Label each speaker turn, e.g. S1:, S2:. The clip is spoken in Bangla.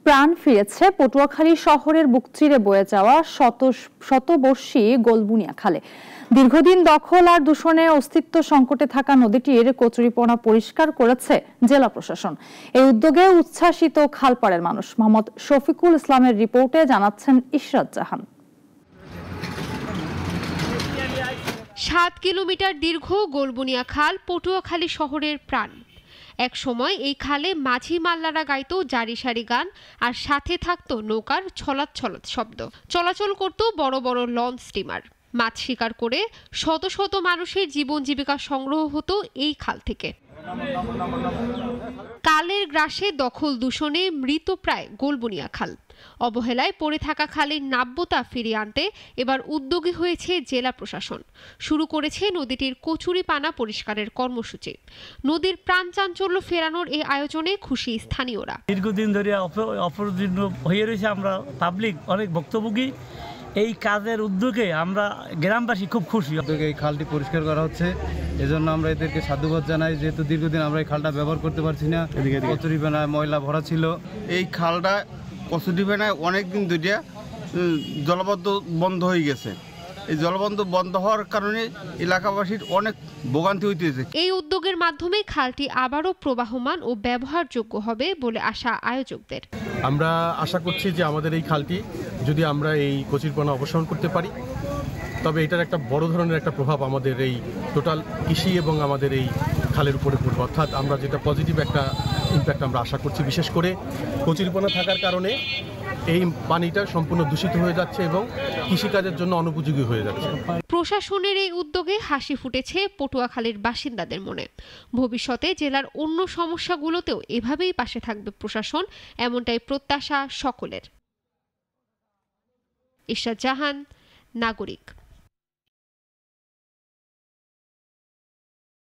S1: প্রাণ ফিরেছে পটুয়াখালী শহরের বুক চিরে বয়ে যাওয়া শতবর্ষী গোলবুনিয়া খালে। দীর্ঘদিন দখল আর দূষণে অস্তিত্ব সংকটে থাকা নদীটির কচুরিপনা পরিষ্কার করেছে জেলা প্রশাসন। এই উদ্যোগে উচ্ছ্বাসিত খালপাড়ের মানুষ। মোহাম্মদ শফিকুল ইসলামের রিপোর্টে জানাচ্ছেন ইশরাত জাহান।
S2: ৭ কিলোমিটার দীর্ঘ গোলবুনিয়া খাল পটুয়াখালী শহরের প্রাণ। এক সময় এই খালে মাঝি মাল্লারা গাইত জারি সারি গান, আর সাথে থাকতো নৌকার ছলাৎ ছলাৎ শব্দ। চলাচল করত বড় বড় লঞ্চ স্টিমার। মাছ শিকার করে শত শত মানুষের জীবন জীবিকা সংগ্রহ হতো এই খাল থেকে। কালের গ্রাসে দখল দূষণে মৃতপ্রায় গোলবুনিয়া খাল। অবহেলায় পড়ে থাকা খালের নাব্যতা ফিরিয়ে আনতে এবার উদ্যোগী হয়েছে জেলা প্রশাসন। শুরু করেছে নদীটির কচুরিপানা পরিষ্কারের কর্মসূচি। নদীর প্রাণচাঞ্চল্য ফেরানোর এই আয়োজনে খুশি স্থানীয়রা।
S3: দীর্ঘদিন ধরে অপরাধীন হয়ে রয়েছে আমরা পাবলিক, অনেক ভুক্তভোগী। এই কাজের উদ্যোগে আমরা গ্রামবাসী খুব খুশি।
S4: এই খালটি পরিষ্কার করা হচ্ছে, এজন্য আমরা এদেরকে সাধুবাদ জানাই। যেহেতু দীর্ঘদিন আমরা এই খালটা ব্যবহার করতে পারছি না, কচুরিপানায় ময়লা ভরা ছিল।
S5: এই খালটা কচুরিপানায় অনেকদিন ধরে জলবদ্ধ বন্ধ হয়ে গেছে। এই জলবন্ধ বন্ধ হওয়ার কারণে এলাকাবাসীর অনেক ভোগান্তি হইতেছে।
S2: এই উদ্যোগের মাধ্যমে খালটি আবারও প্রবাহমান ও ব্যবহারযোগ্য হবে বলে আশা আয়োজকদের।
S6: আমরা আশা করছি যে আমাদের এই খালটি যদি আমরা এই কচুরিপানা অপসারণ করতে পারি, তবে এটার একটা বড় ধরনের একটা প্রভাব আমাদের এই টোটাল কৃষি এবং আমাদের এই খালের উপরে পড়বে। অর্থাৎ আমরা যেটা পজিটিভ একটা ইম্প্যাক্ট আমরা আশা করছি। বিশেষ করে কচুরিপানা থাকার কারণে এই পানিটা সম্পূর্ণ দূষিত হয়ে যাচ্ছে এবং কৃষিকাজের জন্য অনুপযোগী হয়ে যাচ্ছে।
S2: প্রশাসনের এই উদ্যোগে হাসি ফুটেছে পটুয়াখালীর বাসিন্দাদের মনে। ভবিষ্যতে জেলার অন্য সমস্যাগুলোতেও এভাবেই পাশে থাকবে প্রশাসন, এমনটাই প্রত্যাশা সকলের। ইশরাত জাহান, নাগরিক।